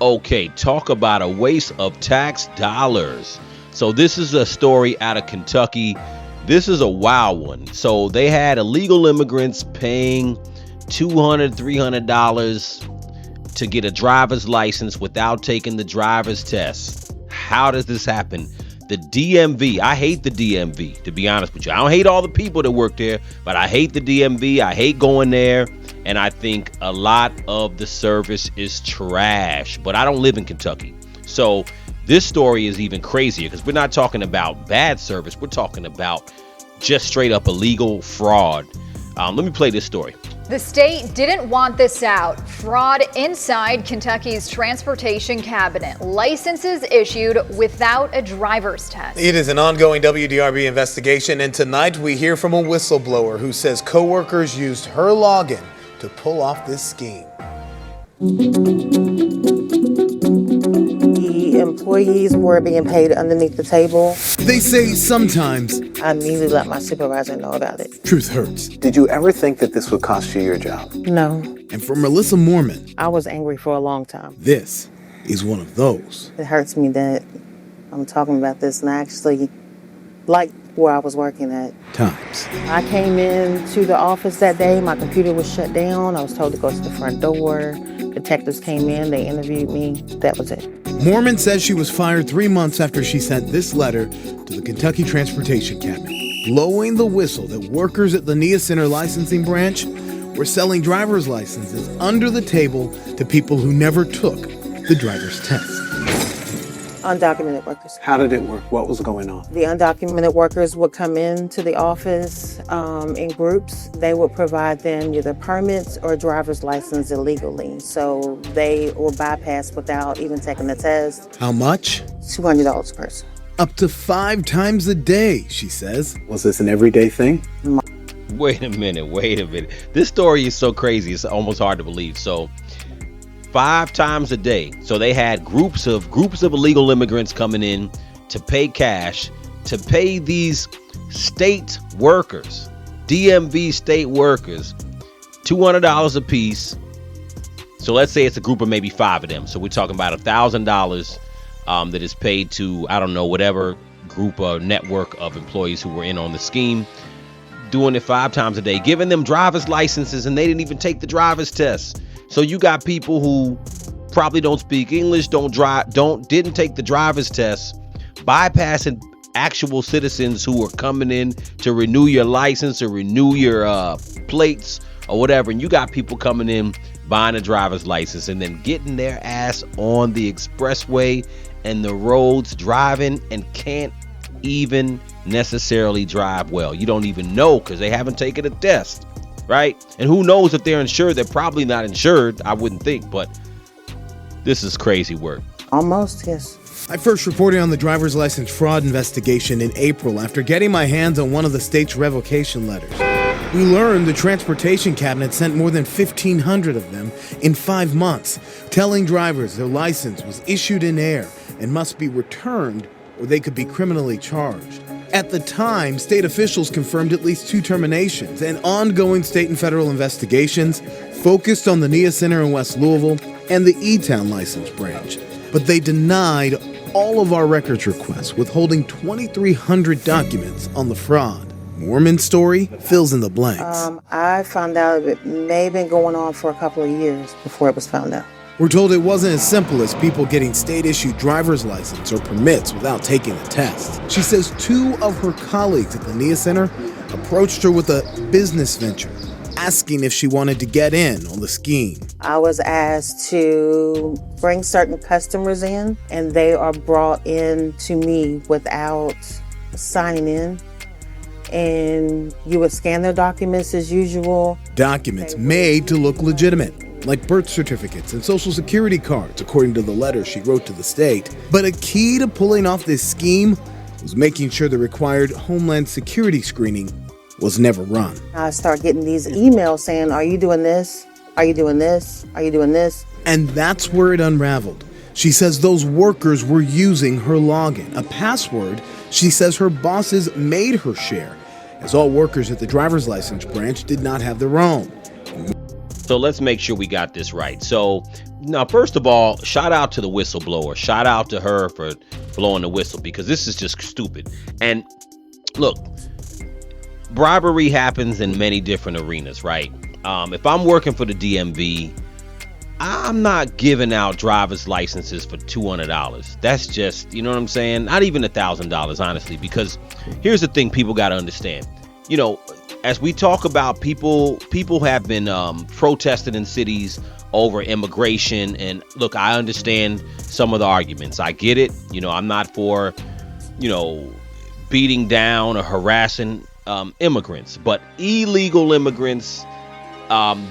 Okay, talk about a waste of tax dollars. So this is a story out of Kentucky. This is a wild one. So they had illegal immigrants paying $200, $300 to get a driver's license without taking the driver's test. How does this happen? The DMV, I hate the DMV, to be honest with you. I don't hate all the people that work there, but I hate the DMV. I hate going there. And I think a lot of the service is trash. But I don't live in Kentucky. So this story is even crazier because we're not talking about bad service. We're talking about just straight up illegal fraud. Let me play this story. The state didn't want this out. Fraud inside Kentucky's transportation cabinet. Licenses issued without a driver's test. It is an ongoing WDRB investigation, and tonight we hear from a whistleblower who says coworkers used her login to pull off this scheme. The employees were being paid underneath the table. They say sometimes I immediately let my supervisor know about it. truth hurts. Did you ever think that this would cost you your job? No. And for Melissa Moorman, I was angry for a long time. this is one of those. It hurts me that I'm talking about this and I actually like where I was working at. Times. I came into the office that day. My computer was shut down. I was told to go to the front door. Detectives came in. They interviewed me. That was it. Moorman says she was fired 3 months after she sent this letter to the Kentucky Transportation Cabinet, blowing the whistle that workers at the NIA Center licensing branch were selling driver's licenses under the table to people who never took the driver's test. Undocumented workers. How did it work? What was going on? The undocumented workers would come into the office in groups. They would provide them either permits or driver's license illegally. So they were bypassed without even taking the test. How much? $200 a person. Up to 5 times a day, she says. Was this an everyday thing? Wait a minute. This story is so crazy. It's almost hard to believe. So 5 times a day. So they had groups of illegal immigrants coming in to pay cash to pay these state workers, DMV state workers, $200 a piece. So let's say it's a group of maybe 5 of them. So we're talking about $1,000 that is paid to, I don't know, whatever group or network of employees who were in on the scheme, doing it 5 times a day, giving them driver's licenses, and they didn't even take the driver's test. So you got people who probably don't speak English, didn't take the driver's test, bypassing actual citizens who are coming in to renew your license or renew your plates or whatever. And you got people coming in buying a driver's license and then getting their ass on the expressway and the roads, driving, and can't even necessarily drive well. You don't even know because they haven't taken a test. Right? And who knows if they're insured? They're probably not insured, I wouldn't think, but this is crazy work. Almost, yes. I first reported on the driver's license fraud investigation in April after getting my hands on one of the state's revocation letters. We learned the transportation cabinet sent more than 1,500 of them in 5 months, telling drivers their license was issued in error and must be returned or they could be criminally charged. At the time, state officials confirmed at least 2 terminations, and ongoing state and federal investigations focused on the NIA Center in West Louisville and the E-Town license branch. But they denied all of our records requests, withholding 2,300 documents on the fraud. Moorman's story fills in the blanks. I found out it may have been going on for a couple of years before it was found out. We're told it wasn't as simple as people getting state-issued driver's license or permits without taking the test. She says 2 of her colleagues at the NIA Center approached her with a business venture, asking if she wanted to get in on the scheme. I was asked to bring certain customers in, and they are brought in to me without signing in. And you would scan their documents as usual. Documents made to look legitimate, like birth certificates and social security cards, according to the letter she wrote to the state. But a key to pulling off this scheme was making sure the required Homeland Security screening was never run. I start getting these emails saying, are you doing this? Are you doing this? Are you doing this? And that's where it unraveled. She says those workers were using her login, a password she says her bosses made her share, as all workers at the driver's license branch did not have their own. So let's make sure we got this right. So now, first of all, shout out to the whistleblower. Shout out to her for blowing the whistle, because this is just stupid. And look, bribery happens in many different arenas, right? If I'm working for the DMV, I'm not giving out driver's licenses for $200. That's just, you know what I'm saying? Not even $1,000, honestly, because here's the thing people got to understand. You know, as we talk about people have been protesting in cities over immigration. And look, I understand some of the arguments. I get it. You know, I'm not for, you know, beating down or harassing immigrants, but illegal immigrants.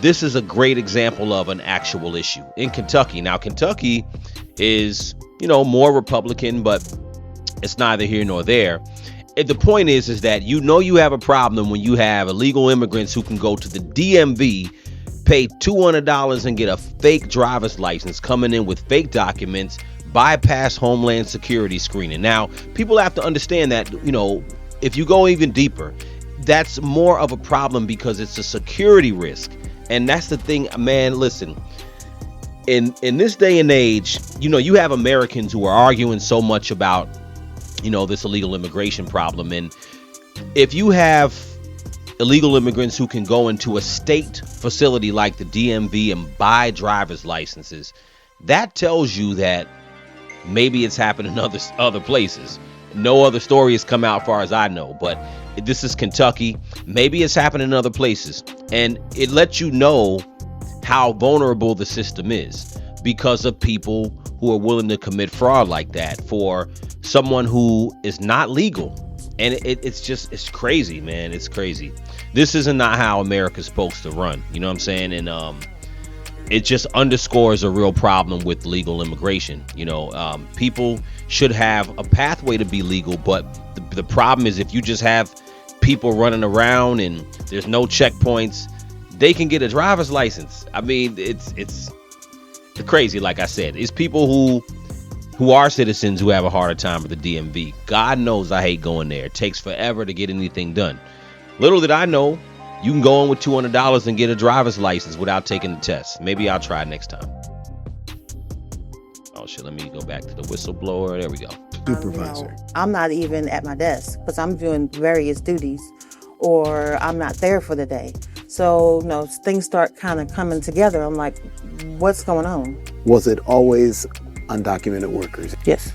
This is a great example of an actual issue in Kentucky. Now, Kentucky is, you know, more Republican, but it's neither here nor there. The point is that you know you have a problem when you have illegal immigrants who can go to the DMV, pay $200 and get a fake driver's license, coming in with fake documents, bypass Homeland Security screening. Now, people have to understand that, you know, if you go even deeper, that's more of a problem because it's a security risk. And that's the thing, man. Listen, in this day and age, you know, you have Americans who are arguing so much about, you know, this illegal immigration problem. And if you have illegal immigrants who can go into a state facility like the DMV and buy driver's licenses, that tells you that maybe it's happened in other places. No other story has come out as far as I know, but this is Kentucky. Maybe it's happened in other places. And it lets you know how vulnerable the system is because of people who are willing to commit fraud like that for someone who is not legal. And it's crazy, man. It's crazy. This isn't not how America's supposed to run. You know what I'm saying? And it just underscores a real problem with legal immigration. You know, people should have a pathway to be legal, but the problem is if you just have people running around and there's no checkpoints, they can get a driver's license. I mean, it's crazy. Like I said, it's people who are citizens who have a harder time with the DMV. God knows I hate going there. It takes forever to get anything done. Little did I know, you can go in with $200 and get a driver's license without taking the test. Maybe I'll try next time. Oh shit, let me go back to the whistleblower. There we go. Supervisor. I'm not even at my desk because I'm doing various duties, or I'm not there for the day. So, you know, things start kind of coming together. I'm like, what's going on? Was it always undocumented workers? Yes.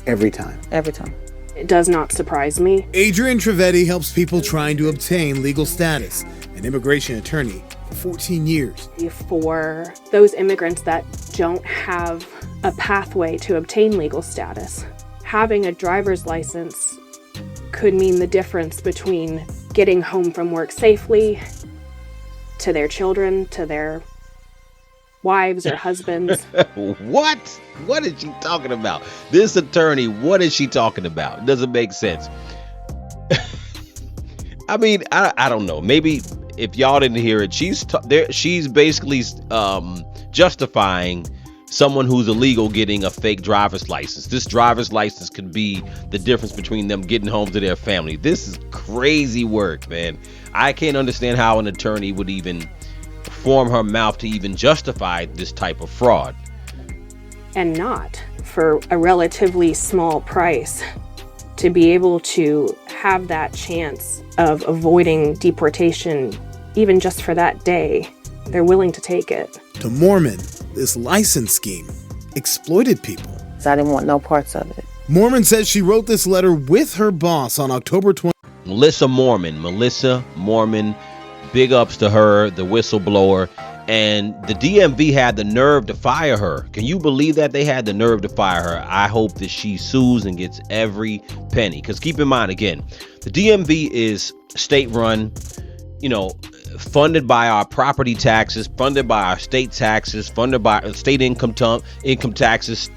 Every time? Every time. It does not surprise me. Adrian Trivedi helps people trying to obtain legal status, an immigration attorney for 14 years. For those immigrants that don't have a pathway to obtain legal status, having a driver's license could mean the difference between getting home from work safely, to their children, to their wives or husbands. What? What is she talking about? This attorney, what is she talking about? It doesn't make sense. I mean, I don't know. Maybe if y'all didn't hear it, she's basically justifying someone who's illegal getting a fake driver's license. This driver's license could be the difference between them getting home to their family. This is crazy work, man. I can't understand how an attorney would even form her mouth to even justify this type of fraud. And not for a relatively small price to be able to have that chance of avoiding deportation, even just for that day. They're willing to take it. To Moorman, this license scheme exploited people. So I didn't want no parts of it. Moorman says she wrote this letter with her boss on October 20. Melissa Moorman, big ups to her, the whistleblower. And the DMV had the nerve to fire her. Can you believe that they had the nerve to fire her? I hope that she sues and gets every penny. Because keep in mind, again, the DMV is state-run, you know, funded by our property taxes, funded by our state taxes, funded by state income taxes.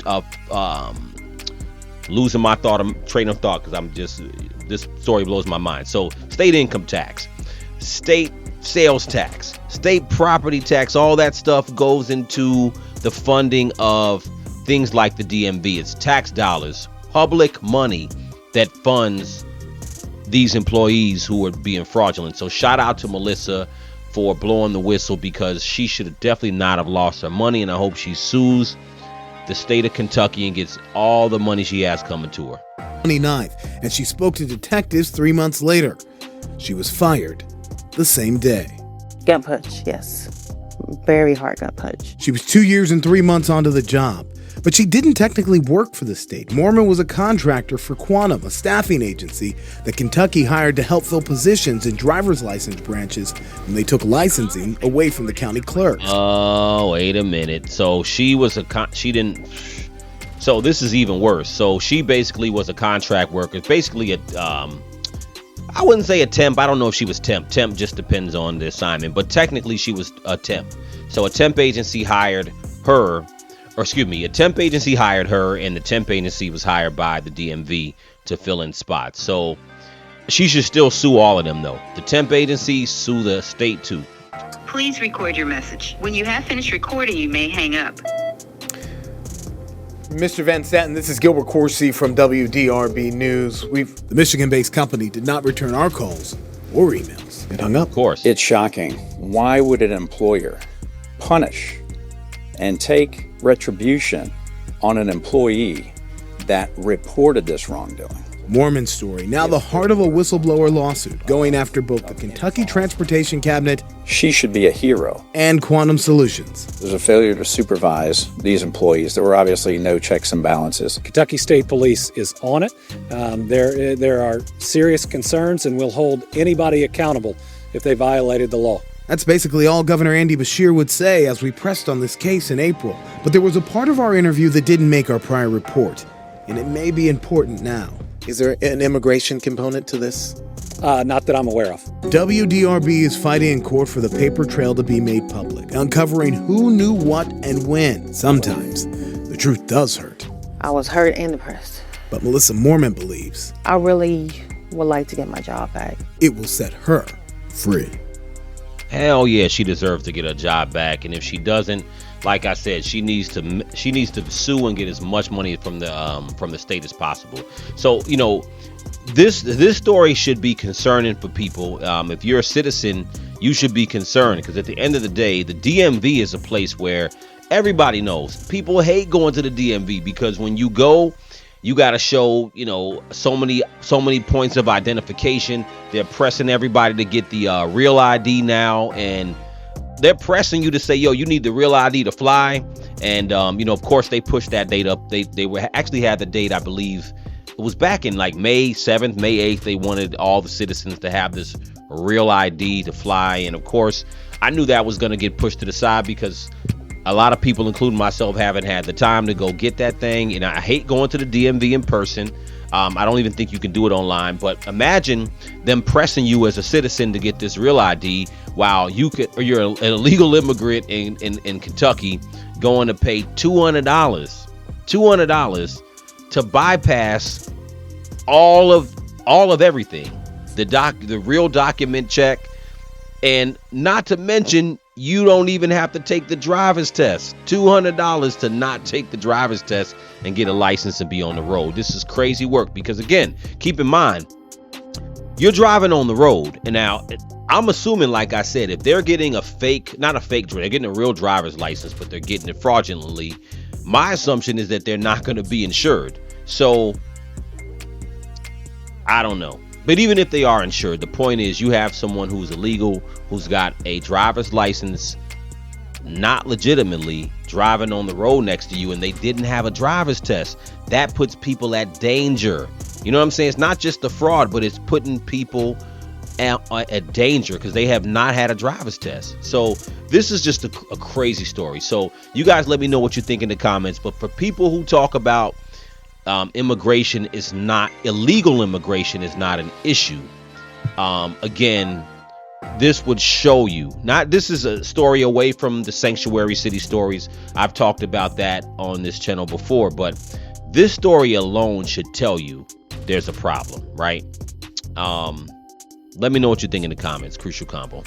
Losing my train of thought because this story blows my mind. So state income tax, state sales tax, state property tax, all that stuff goes into the funding of things like the DMV. It's tax dollars, public money that funds these employees who are being fraudulent. So shout out to Melissa for blowing the whistle, because she should definitely not have lost her money, and I hope she sues the state of Kentucky and gets all the money she has coming to her. 29th, and she spoke to detectives 3 months later. She was fired the same day. Gut punch, yes. Very hard gut punch. She was 2 years and 3 months onto the job, but she didn't technically work for the state. Moorman was a contractor for Quantum, a staffing agency that Kentucky hired to help fill positions in driver's license branches when they took licensing away from the county clerks. Oh, wait a minute. So she was so this is even worse. So she basically was a contract worker. Basically I wouldn't say a temp. I don't know if she was temp. Temp just depends on the assignment. But technically, she was a temp. So a temp agency hired her, a temp agency hired her, and the temp agency was hired by the DMV to fill in spots. So she should still sue all of them, though. The temp agency, sue the state, too. Please record your message. When you have finished recording, you may hang up. Mr. Van Staten, this is Gilbert Coursey from WDRB News. The Michigan-based company did not return our calls or emails. It hung up. Of course. It's shocking. Why would an employer punish and take retribution on an employee that reported this wrongdoing? Moorman's story, now the heart of a whistleblower lawsuit going after both the Kentucky Transportation Cabinet. She should be a hero. And Quantum Solutions. There's a failure to supervise these employees. There were obviously no checks and balances. Kentucky State Police is on it. There are serious concerns, and we'll hold anybody accountable if they violated the law. That's basically all Governor Andy Beshear would say as we pressed on this case in April. But there was a part of our interview that didn't make our prior report, and it may be important now. Is there an immigration component to this? Not that I'm aware of. WDRB is fighting in court for the paper trail to be made public, uncovering who knew what and when. Sometimes the truth does hurt. I was hurt and depressed. But Melissa Moorman believes I really would like to get my job back. It will set her free. Hell yeah, she deserves to get her job back, and if she doesn't, like I said, she needs to sue and get as much money from the state as possible. So this story should be concerning for people. If you're a citizen, you should be concerned, because at the end of the day, the DMV is a place where everybody knows. People hate going to the DMV because when you go, you got to show, so many points of identification. They're pressing everybody to get the real ID now, and they're pressing you to say, yo, you need the real ID to fly. And, of course, they pushed that date up. They were actually had the date, I believe, it was back in like May 7th, May 8th. They wanted all the citizens to have this real ID to fly. And, of course, I knew that was going to get pushed to the side because a lot of people, including myself, haven't had the time to go get that thing. And I hate going to the DMV in person. I don't even think you can do it online. But imagine them pressing you as a citizen to get this real ID while you're an illegal immigrant in Kentucky going to pay $200 to bypass all of everything. The real document check, and not to mention you don't even have to take the driver's test. $200 to not take the driver's test and get a license and be on the road. This is crazy work because, again, keep in mind, you're driving on the road. And now I'm assuming, like I said, if they're getting they're getting a real driver's license, but they're getting it fraudulently, my assumption is that they're not going to be insured. So I don't know. But even if they are insured, the point is you have someone who's illegal, who's got a driver's license, not legitimately driving on the road next to you, and they didn't have a driver's test. That puts people at danger. You know what I'm saying? It's not just the fraud, but it's putting people at danger because they have not had a driver's test. So this is just a crazy story. So you guys let me know what you think in the comments. But for people who talk about immigration is not illegal, immigration is not an issue. Again, this would show you, this is a story away from the sanctuary city stories. I've talked about that on this channel before, but this story alone should tell you there's a problem, right? Let me know what you think in the comments. Crucial Combo.